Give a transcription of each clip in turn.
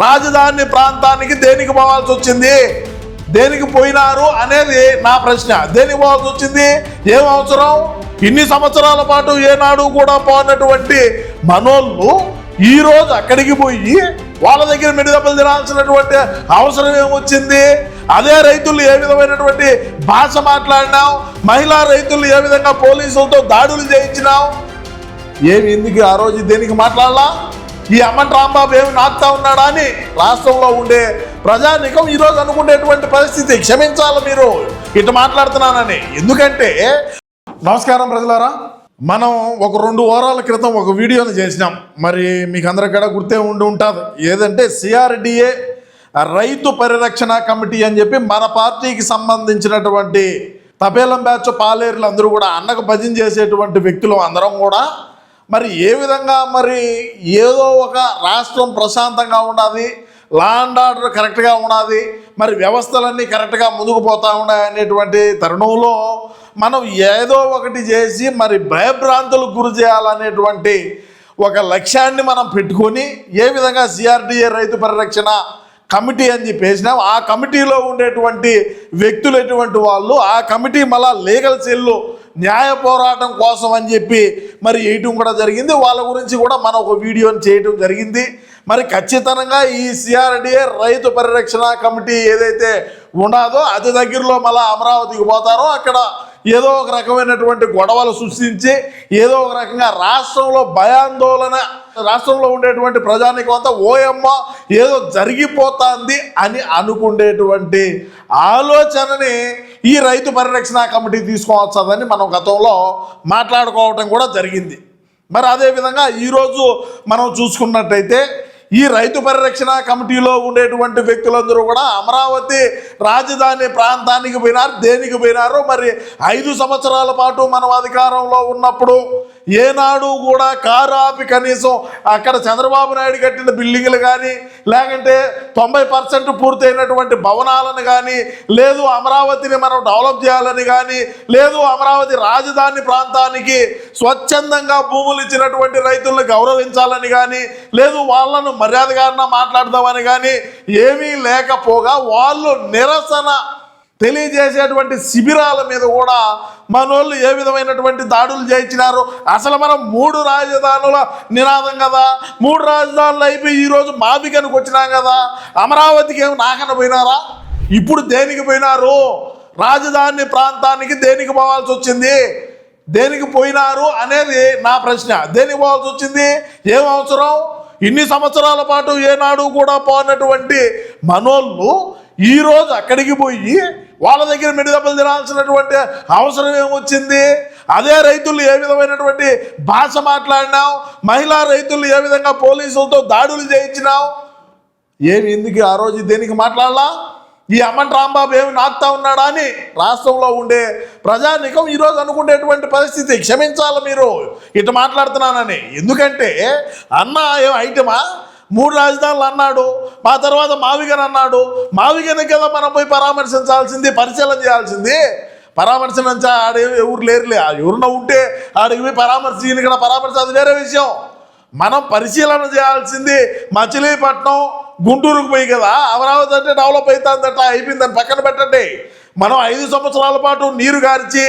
రాజధాని ప్రాంతానికి దేనికి పోవాల్సి వచ్చింది, దేనికి పోయినారు అనేది నా ప్రశ్న. దేనికి పోవాల్సి వచ్చింది, ఏం అవసరం? ఇన్ని సంవత్సరాల పాటు ఏనాడు కూడా పోనటువంటి మనోళ్ళు ఈరోజు అక్కడికి పోయి వాళ్ళ దగ్గర మెడిదెబ్బలు తినాల్సినటువంటి అవసరం ఏమొచ్చింది? అదే రైతులు ఏ విధమైనటువంటి భాష మాట్లాడినావు, మహిళా రైతులు ఏ విధంగా పోలీసులతో దాడులు చేయించినావు, ఏమి ఎందుకు ఆ రోజు దేనికి మాట్లాడాలా? ఈ అమ్మన్ రాంబాబు ఏమి నాకుతా ఉన్నాడా అని రాష్ట్రంలో ఉండే ప్రజానికం ఈరోజు అనుకునేటువంటి పరిస్థితి. క్షమించాలి మీరు ఇటు మాట్లాడుతున్నానని. ఎందుకంటే నమస్కారం ప్రజలారా, మనం ఒక 2 వారాల క్రితం ఒక వీడియోని చేసినాం. మరి మీకు అందరికి కూడా గుర్తే ఉంటుంది. ఏదంటే సిఆర్డిఏ రైతు పరిరక్షణ కమిటీ అని చెప్పి మన పార్టీకి సంబంధించినటువంటి తపేలం బ్యాచ్ పాలేరులు అందరూ కూడా అన్నకు భజన చేసేటువంటి వ్యక్తులు అందరం కూడా మరి ఏ విధంగా మరి ఏదో ఒక రాష్ట్రం ప్రశాంతంగా ఉన్నది, లా అండ్ ఆర్డర్ కరెక్ట్గా ఉన్నది, మరి వ్యవస్థలన్నీ కరెక్ట్గా ముందుకు పోతూ ఉన్నాయి అనేటువంటి తరుణంలో మనం ఏదో ఒకటి చేసి మరి భయభ్రాంతులకు గురి చేయాలనేటువంటి ఒక లక్ష్యాన్ని మనం పెట్టుకొని ఏ విధంగా సిఆర్డిఏ రైతు పరిరక్షణ కమిటీ అని చెప్పేసినాం. ఆ కమిటీలో ఉండేటువంటి వ్యక్తులు ఎటువంటి వాళ్ళు, ఆ కమిటీ మళ్ళా లీగల్ సెల్లు న్యాయ పోరాటం కోసం అని చెప్పి మరి వేయటం కూడా జరిగింది. వాళ్ళ గురించి కూడా మనం ఒక వీడియోని చేయటం జరిగింది. మరి ఖచ్చితంగా ఈ సిఆర్డిఏ రైతు పరిరక్షణ కమిటీ ఏదైతే ఉన్నదో అతి దగ్గరలో మళ్ళీ అమరావతికి పోతారో అక్కడ ఏదో ఒక రకమైనటువంటి గొడవలు సృష్టించి ఏదో ఒక రకంగా రాష్ట్రంలో భయాందోళన, రాష్ట్రంలో ఉండేటువంటి ప్రజానికం అంతా ఓయమ్మ ఏదో జరిగిపోతుంది అని అనుకునేటువంటి ఆలోచనని ఈ రైతు పరిరక్షణ కమిటీ తీసుకోవచ్చదని మనం గతంలో మాట్లాడుకోవటం కూడా జరిగింది. మరి అదేవిధంగా ఈరోజు మనం చూసుకున్నట్టయితే ఈ రైతు పరిరక్షణ కమిటీలో ఉండేటువంటి వ్యక్తులందరూ కూడా అమరావతి రాజధాని ప్రాంతానికి పోయినారు. దేనికి పోయినారో మరి 5 సంవత్సరాల పాటు మనం అధికారంలో ఉన్నప్పుడు ఏనాడు కూడా కారు ఆపి కనీసం అక్కడ చంద్రబాబు నాయుడు కట్టిన బిల్డింగ్లు కానీ, లేకంటే 90% పూర్తయినటువంటి భవనాలను కానీ, లేదు అమరావతిని మనం డెవలప్ చేయాలని కానీ, లేదు అమరావతి రాజధాని ప్రాంతానికి స్వచ్ఛందంగా భూములు ఇచ్చినటువంటి రైతులను గౌరవించాలని కానీ, లేదు వాళ్ళను మర్యాదగా మాట్లాడదామని కానీ ఏమీ లేకపోగా వాళ్ళు నిరసన తెలియజేసేటువంటి శిబిరాల మీద కూడా మనోళ్ళు ఏ విధమైనటువంటి దాడులు చేయించినారు. అసలు మనం 3 రాజధానుల నినాదం కదా, 3 రాజధానులు అయిపోయి ఈరోజు మావికనికి వచ్చినాం కదా, అమరావతికి ఏమి నాకన పోయినారా? ఇప్పుడు దేనికి పోయినారు? రాజధాని ప్రాంతానికి దేనికి పోవాల్సి వచ్చింది, దేనికి పోయినారు అనేది నా ప్రశ్న. దేనికి పోవాల్సి వచ్చింది, ఏం అవసరం? ఇన్ని సంవత్సరాల పాటు ఏనాడు కూడా పోనటువంటి మనోళ్ళు ఈరోజు అక్కడికి పోయి వాళ్ళ దగ్గర మెడిదెబ్బలు తినాల్సినటువంటి అవసరం ఏమొచ్చింది? అదే రైతులు ఏ విధమైనటువంటి భాష మాట్లాడినావు, మహిళా రైతులు ఏ విధంగా పోలీసులతో దాడులు చేయించినావు, ఏమి ఎందుకు ఆ రోజు దేనికి మాట్లాడాలా? ఈ అమ్మన్ రాంబాబు ఏమి నాకుతా ఉన్నాడా అని రాష్ట్రంలో ఉండే ప్రజానికం ఈరోజు అనుకునేటువంటి పరిస్థితి. క్షమించాలి మీరు ఇటు మాట్లాడుతున్నానని. ఎందుకంటే అన్న ఏం ఐటమా 3 రాజధానులు అన్నాడు, మా తర్వాత మావిగన్ అన్నాడు. మావిగన్ కదా మనం పోయి పరామర్శించాల్సింది, పరిశీలన చేయాల్సింది. పరామర్శించ ఎవరు లేరులే, ఎవరున్నా ఉంటే ఆడికి పోయి పరామర్శించి ఇక్కడ పరామర్శ అది వేరే విషయం. మనం పరిశీలన చేయాల్సింది మచిలీపట్నం గుంటూరుకు పోయి కదా. అమరావతి అంటే డెవలప్ అవుతుందట, అయిపోయిందని పక్కన పెట్టండి. మనం 5 సంవత్సరాల పాటు నీరు గార్చి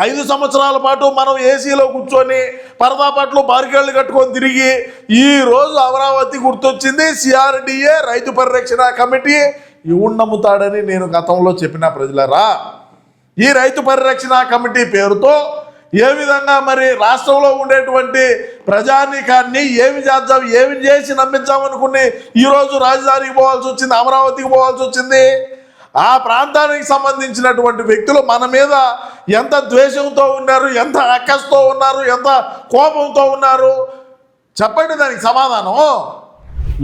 5 సంవత్సరాల పాటు మనం ఏసీలో కూర్చొని పరదాపట్లు బారికేళ్ళు కట్టుకొని తిరిగి ఈరోజు అమరావతి గుర్తొచ్చింది. సిఆర్డిఏ రైతు పరిరక్షణ కమిటీ ఇవుడు నమ్ముతాడని నేను గతంలో చెప్పిన ప్రజలరా. ఈ రైతు పరిరక్షణ కమిటీ పేరుతో ఏ విధంగా మరి రాష్ట్రంలో ఉండేటువంటి ప్రజానీకాన్ని ఏమి చేద్దాం, ఏమి చేసి నమ్మించామనుకుని ఈరోజు రాజధానికి పోవాల్సి వచ్చింది, అమరావతికి పోవాల్సి వచ్చింది. ఆ ప్రాంతానికి సంబంధించినటువంటి వ్యక్తులు మన మీద ఎంత ద్వేషంతో ఉన్నారు, ఎంత అక్కస్తో ఉన్నారు, ఎంత కోపంతో ఉన్నారు చెప్పండి. దానికి సమాధానం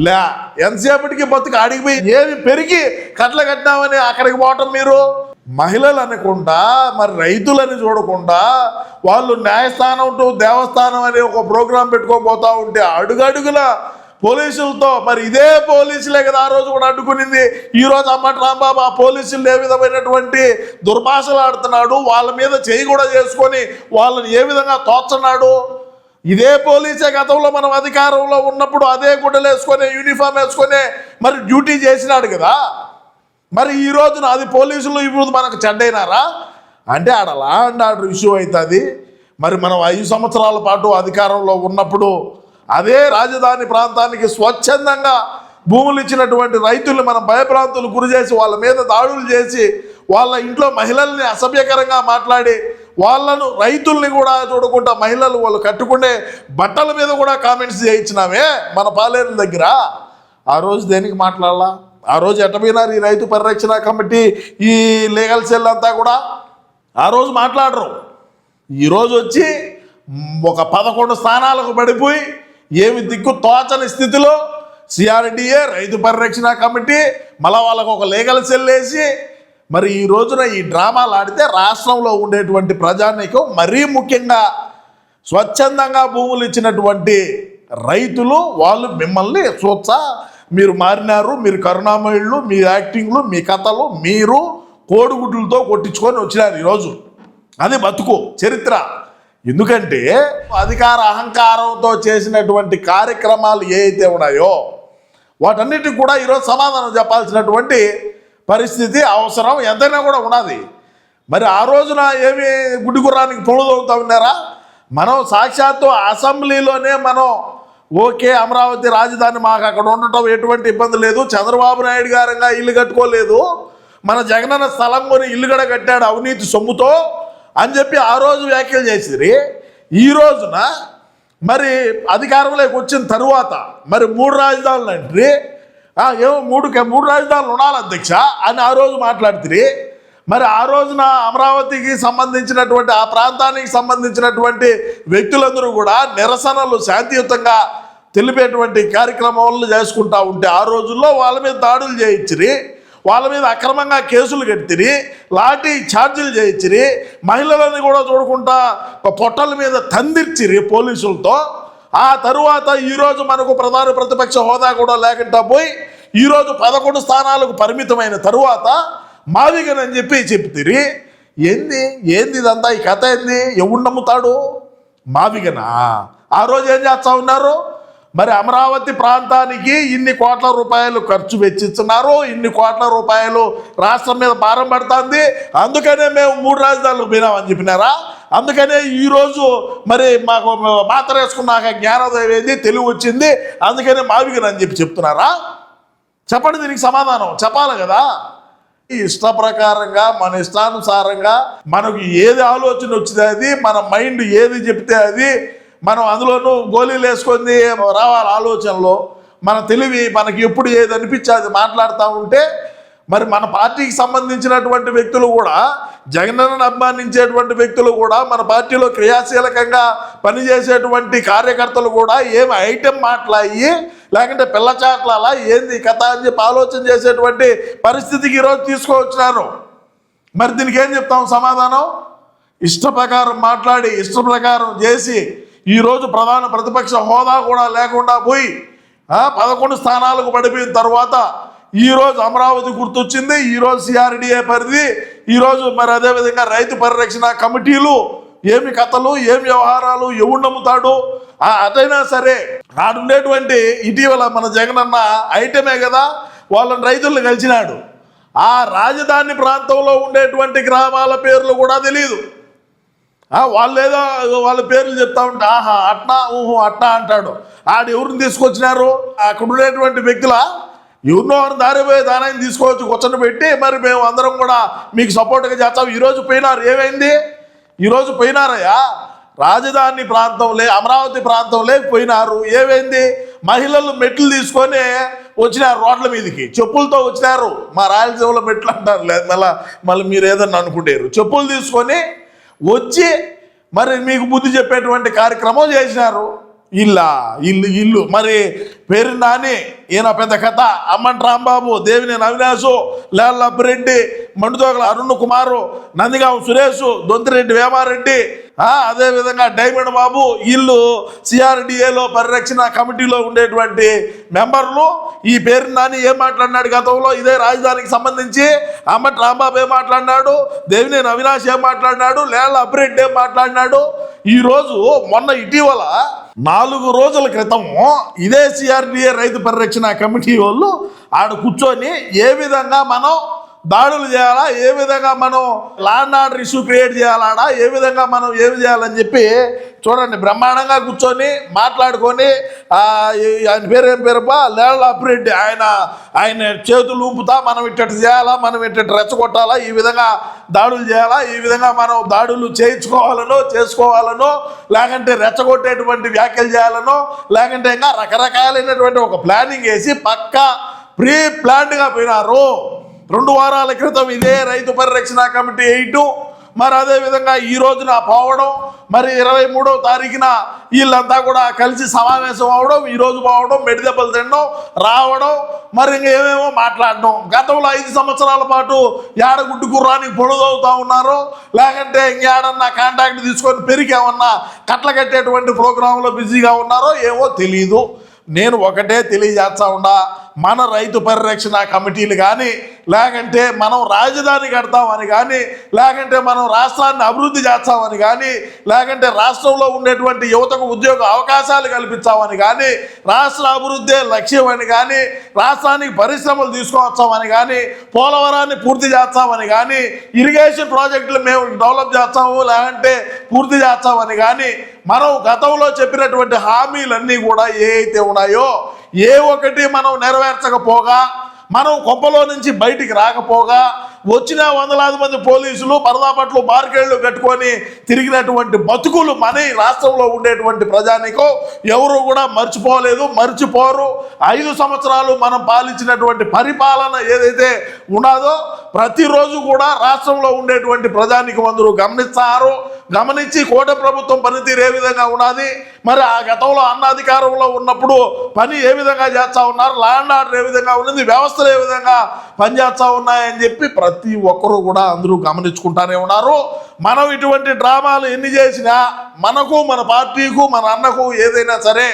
లే. ఎంతసేపటికి బతుకు అడిగిపోయి ఏమి పెరిగి కట్ల కట్టినామని అక్కడికి పోవటం. మీరు మహిళలు అనకుండా మరి రైతులని చూడకుండా వాళ్ళు న్యాయస్థానం టు దేవస్థానం అనే ఒక ప్రోగ్రాం పెట్టుకోబోతా ఉంటే అడుగడుగుల పోలీసులతో, మరి ఇదే పోలీసులే కదా ఆ రోజు కూడా అడ్డుకునింది. ఈరోజు అమ్మటి రాంబాబు ఆ పోలీసులు ఏ విధమైనటువంటి దుర్భాషలు ఆడుతున్నాడు, వాళ్ళ మీద చేయి కూడా చేసుకొని వాళ్ళని ఏ విధంగా తోస్తున్నాడు. ఇదే పోలీసే గతంలో మనం అధికారంలో ఉన్నప్పుడు అదే గుడ్డలు వేసుకొని యూనిఫామ్ వేసుకొని మరి డ్యూటీ చేసినాడు కదా. మరి ఈ రోజున అది పోలీసులు ఇప్పుడు మనకు చెడ్డైనారా అంటే ఆడ లా అండ్ ఆర్డర్ ఇష్యూ అవుతుంది. మరి మనం 5 సంవత్సరాల పాటు అధికారంలో ఉన్నప్పుడు అదే రాజధాని ప్రాంతానికి స్వచ్ఛందంగా భూములు ఇచ్చినటువంటి రైతుల్ని మనం భయభ్రాంతులు గురి చేసి వాళ్ళ మీద దాడులు చేసి వాళ్ళ ఇంట్లో మహిళల్ని అసభ్యకరంగా మాట్లాడి వాళ్ళను రైతుల్ని కూడా చూడకుండా మహిళలు వాళ్ళు కట్టుకునే బట్టల మీద కూడా కామెంట్స్ చేయించినామే మన పాలేరుల దగ్గర. ఆ రోజు దేనికి మాట్లాడాలా? ఆ రోజు ఎట్టపోయినారు ఈ రైతు పరిరక్షణ కమిటీ ఈ లీగల్ సెల్ అంతా కూడా? ఆ రోజు మాట్లాడరు. ఈరోజు వచ్చి ఒక 11 స్థానాలకు పడిపోయి ఏమి దిక్కు తోచని స్థితిలో సిఆర్డిఏ రైతు పరిరక్షణ కమిటీ మళ్ళా వాళ్ళకు ఒక లీగల్ సెల్ వేసి మరి ఈ రోజున ఈ డ్రామాలు ఆడితే రాష్ట్రంలో ఉండేటువంటి ప్రజానీకం మరీ ముఖ్యంగా స్వచ్ఛందంగా భూములు ఇచ్చినటువంటి రైతులు వాళ్ళు మిమ్మల్ని మీరు మారినారు, మీరు కరుణామయుళ్ళు, మీ యాక్టింగ్లు, మీ కథలు, మీరు కోడిగుడ్లతో కొట్టించుకొని వచ్చినారు ఈరోజు. అది బతుకు చరిత్ర. ఎందుకంటే అధికార అహంకారంతో చేసినటువంటి కార్యక్రమాలు ఏవైతే ఉన్నాయో వాటన్నిటికి కూడా ఈరోజు సమాధానం చెప్పాల్సినటువంటి పరిస్థితి అవసరం ఎంతైనా కూడా ఉన్నది. మరి ఆ రోజున ఏమి గుడ్డి గుర్రానికి పొడుదవుతా ఉన్నారా? మనం సాక్షాత్తు అసెంబ్లీలోనే మనం ఓకే అమరావతి రాజధాని మాకు అక్కడ ఉండటం ఎటువంటి ఇబ్బంది లేదు, చంద్రబాబు నాయుడు గారంగా ఇల్లు కట్టుకోలేదు, మన జగనన్న స్థలం కొని ఇల్లు కూడా కట్టాడు అవినీతి సొమ్ముతో అని చెప్పి ఆ రోజు వ్యాఖ్యలు చేసిరి. ఈ రోజున మరి అధికారంలోకి వచ్చిన తరువాత మరి 3 రాజధానులు అంటే ఏమో 3 రాజధానులు ఉండాలి అధ్యక్ష అని ఆ రోజు మాట్లాడుతుంది. మరి ఆ రోజున అమరావతికి సంబంధించినటువంటి ఆ ప్రాంతానికి సంబంధించినటువంటి వ్యక్తులందరూ కూడా నిరసనలు శాంతియుతంగా తెలిపేటువంటి కార్యక్రమాలను చేసుకుంటా ఉంటే ఆ రోజుల్లో వాళ్ళ మీద దాడులు చేయించిరి, వాళ్ళ మీద అక్రమంగా కేసులు కట్టిరి, లాఠీ ఛార్జీలు చేయించిరి, మహిళలని కూడా చూడకుండా పొట్టల మీద తందిర్చిరి పోలీసులతో. ఆ తరువాత ఈరోజు మనకు ప్రధాన ప్రతిపక్ష హోదా కూడా లేకుండా పోయి ఈరోజు 11 స్థానాలకు పరిమితమైన తరువాత మాదిగనని చెప్తిరి. ఏంది ఇదంతా? ఈ కథ ఏంది? ఎవడు నమ్ముతాడు? మాదిగనా? ఆ రోజు ఏం చేస్తా ఉన్నారు? మరి అమరావతి ప్రాంతానికి ఇన్ని కోట్ల రూపాయలు ఖర్చు వెచ్చిస్తున్నారు, ఇన్ని కోట్ల రూపాయలు రాష్ట్రం మీద భారం పడుతుంది, అందుకనే మేము 3 రాజధానులకు పోయినామని చెప్పినారా? అందుకనే ఈరోజు మరి మాకు మాత్ర వేసుకున్నాక జ్ఞానోదయం ఏంది, తెలివి వచ్చింది, అందుకనే మావిగనని చెప్తున్నారా? చెప్పండి, దీనికి సమాధానం చెప్పాలి కదా. ఇష్ట ప్రకారంగా మన ఇష్టానుసారంగా మనకు ఏది ఆలోచన వచ్చింది అది, మన మైండ్ ఏది చెప్తే అది మనం అందులోనూ గోళీలు వేసుకొని రావాలి ఆలోచనలో. మన తెలివి మనకి ఎప్పుడు ఏది అనిపించే అది మాట్లాడుతూ ఉంటే మరి మన పార్టీకి సంబంధించినటువంటి వ్యక్తులు కూడా, జగనన్నను అభిమానించేటువంటి వ్యక్తులు కూడా, మన పార్టీలో క్రియాశీలకంగా పనిచేసేటువంటి కార్యకర్తలు కూడా ఏమి ఐటెం మాట్లాయి లేకుంటే పిల్లచాట్ల ఏంది కథ అని చెప్పి ఆలోచన చేసేటువంటి పరిస్థితికి ఈరోజు తీసుకువచ్చినారు. మరి దీనికి ఏం చెప్తాం సమాధానం? ఇష్ట ప్రకారం మాట్లాడి ఇష్ట ప్రకారం చేసి ఈరోజు ప్రధాన ప్రతిపక్ష హోదా కూడా లేకుండా పోయి 11 స్థానాలకు పడిపోయిన తర్వాత ఈరోజు అమరావతి గుర్తొచ్చింది, ఈరోజు సిఆర్డిఏ పరిధి, ఈరోజు మరి అదేవిధంగా రైతు పరిరక్షణ కమిటీలు, ఏమి కథలు, ఏమి వ్యవహారాలు, ఎవడు నమ్ముతాడు? అదైనా సరే ఆడుండేటువంటి ఇటీవల మన జగనన్న ఐటమే కదా వాళ్ళని రైతులను కలిసినాడు. ఆ రాజధాని ప్రాంతంలో ఉండేటువంటి గ్రామాల పేర్లు కూడా తెలియదు. వాళ్ళేదో వాళ్ళ పేర్లు చెప్తా ఉంటే ఆహా అట్నా ఊహు అట్నా అంటాడు. ఆడు ఎవరిని తీసుకొచ్చినారు? అక్కడ ఉండేటువంటి వ్యక్తుల ఎవరినో దారిపోయే దానాన్ని తీసుకోవచ్చు కూర్చొని పెట్టి మరి మేము అందరం కూడా మీకు సపోర్ట్గా చేస్తాం. ఈరోజు పోయినారు, ఏమైంది? ఈరోజు పోయినారయ్యా రాజధాని ప్రాంతంలో అమరావతి ప్రాంతంలో పోయినారు, ఏమైంది? మహిళలు మెట్లు తీసుకొని వచ్చినారు రోడ్ల మీదకి, చెప్పులతో వచ్చినారు. మా రాయలసీమలో మెట్లు అంటారు, లేదు మళ్ళీ మీరు ఏదన్నా అనుకుంటారు. చెప్పులు తీసుకొని వచ్చి మరి మీకు బుద్ధి చెప్పేటువంటి కార్యక్రమం చేసినారు. ఇల్లు మరి పేరు నాని ఈయన పెద్ద కథ, అమ్మంటి రాంబాబు, దేవినేని అవినాశు, లేళ్ళ అప్పిరెడ్డి, మండుతోగల అరుణ్ కుమారు, నందిగాం సురేష్, దొంతిరెడ్డి వేమారెడ్డి, అదేవిధంగా డైమండ్ బాబు, వీళ్ళు సిఆర్డిఏలో పరిరక్షణ కమిటీలో ఉండేటువంటి మెంబర్లు. ఈ పేరు నాని ఏం మాట్లాడినాడు గతంలో ఇదే రాజధానికి సంబంధించి? అమ్మటి రాంబాబు ఏం మాట్లాడినాడు? దేవినేని అవినాష్ ఏం మాట్లాడినాడు? లేళ్ళ అప్పిరెడ్డి ఏం మాట్లాడినాడు? ఈరోజు మొన్న ఇటీవల 4 రోజుల క్రితము ఇదే సిఆర్డిఏ రైతు పరిరక్షణ కమిటీ వాళ్ళు ఆడ కూర్చొని ఏ విధంగా మనం దాడులు చేయాలా, ఏ విధంగా మనం ల్యాండ్ ఆర్డర్ ఇష్యూ క్రియేట్ చేయాలా, ఏ విధంగా మనం ఏమి చేయాలని చెప్పి చూడండి బ్రహ్మాండంగా కూర్చొని మాట్లాడుకొని ఆయన పేరు ఏం పేరుపా లేళ్ల అప్రెడ్డి ఆయన చేతులు ఊపుతా మనం ఇట్టటి చేయాలా, మనం ఇట్టటి రెచ్చగొట్టాలా, ఈ విధంగా దాడులు చేయాలా, ఈ విధంగా మనం దాడులు చేసుకోవాలనో లేకంటే రెచ్చగొట్టేటువంటి వ్యాఖ్యలు చేయాలనో లేకంటే ఇంకా రకరకాలైనటువంటి ఒక ప్లానింగ్ వేసి పక్కా ప్రీ ప్లాన్డ్గా పోయినారు. 2 వారాల క్రితం ఇదే రైతు పరిరక్షణ కమిటీ 8, మరి అదేవిధంగా ఈ రోజున పోవడం, మరి 23వ తారీఖున వీళ్ళంతా కూడా కలిసి సమావేశం అవడం, ఈరోజు పోవడం, మెడిదెబ్బలు తినడం, రావడం, మరి ఇంకా ఏమేమో మాట్లాడడం. గతంలో 5 సంవత్సరాల పాటు ఏడగుడ్డు గుర్రానికి పొడుదవుతూ ఉన్నారు, లేకంటే ఇంకేడన్నా కాంటాక్ట్ తీసుకొని పెరిగేమన్నా కట్ల కట్టేటువంటి ప్రోగ్రాంలో బిజీగా ఉన్నారో ఏమో తెలీదు. నేను ఒకటే తెలియజేస్తా ఉండా, మన రైతు పరిరక్షణ కమిటీలు కానీ లేకంటే మనం రాజధాని కడతామని కానీ లేకంటే మనం రాష్ట్రాన్ని అభివృద్ధి చేస్తామని కానీ లేకంటే రాష్ట్రంలో ఉండేటువంటి యువతకు ఉద్యోగ అవకాశాలు కల్పించామని కానీ రాష్ట్ర అభివృద్ధి లక్ష్యం అని కానీ రాష్ట్రానికి పరిశ్రమలు తీసుకువచ్చామని కానీ పోలవరాన్ని పూర్తి చేస్తామని కానీ ఇరిగేషన్ ప్రాజెక్టులు మేము డెవలప్ చేస్తాము లేకంటే పూర్తి చేస్తామని కానీ మనం గతంలో చెప్పినటువంటి హామీలన్నీ కూడా ఏ అయితే ఉన్నాయో ఏ ఒక్కటి మనం నెరవేర్చకపోగా మనం కొంపలో నుంచి బయటికి రాకపోగా వచ్చిన 100,000 మంది పోలీసులు పరదాపట్లు బార్కేళ్లు కట్టుకొని తిరిగినటువంటి బతుకులు మన రాష్ట్రంలో ఉండేటువంటి ప్రజానికం ఎవరు కూడా మర్చిపోరు. 5 సంవత్సరాలు మనం పాలించినటువంటి పరిపాలన ఏదైతే ఉన్నదో ప్రతిరోజు కూడా రాష్ట్రంలో ఉండేటువంటి ప్రజానికం అందరూ గమనించి కూటమి ప్రభుత్వం పనితీరు ఏ విధంగా ఉన్నది, మరి ఆ గతంలో అధికారంలో ఉన్నప్పుడు పని ఏ విధంగా చేస్తూ ఉన్నారు, ల్యాండ్ ఆర్డర్ ఏ విధంగా ఉన్నది, వ్యవస్థలు ఏ విధంగా పనిచేస్తూ ఉన్నాయని చెప్పి ప్రతి ఒక్కరూ కూడా అందరూ గమనించుకుంటానే ఉన్నారు. మనం ఇటువంటి డ్రామాలు ఎన్ని చేసినా మనకు మన పార్టీకు మన అన్నకు ఏదైనా సరే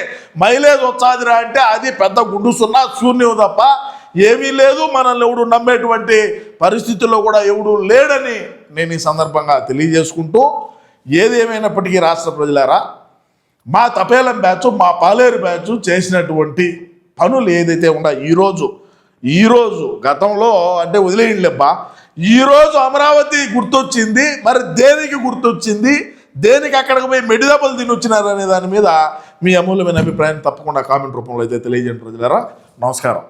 మైలేజ్ వచ్చాదిరా అంటే అది పెద్ద గుండు శూన్యం తప్ప ఏమీ లేదు. మనల్ని ఎవడు నమ్మేటువంటి పరిస్థితుల్లో కూడా ఎవడు లేడని నేను ఈ సందర్భంగా తెలియజేసుకుంటూ, ఏది ఏమైనప్పటికీ రాష్ట్ర ప్రజలారా, మా తపేలం బ్యాచ్ మా పాలేరు బ్యాచ్ చేసినటువంటి పనులు ఏదైతే ఉన్నాయో ఈరోజు గతంలో అంటే వదిలేయండిలేబ్బా, ఈరోజు అమరావతి గుర్తొచ్చింది, మరి దేనికి గుర్తొచ్చింది, దేనికి అక్కడికి పోయి మెడిదెబ్బలు తినొచ్చినారు అనే దాని మీద మీ అమూల్యమైన అభిప్రాయం తప్పకుండా కామెంట్ రూపంలో అయితే తెలియజేయండి ప్రజలారా. నమస్కారం.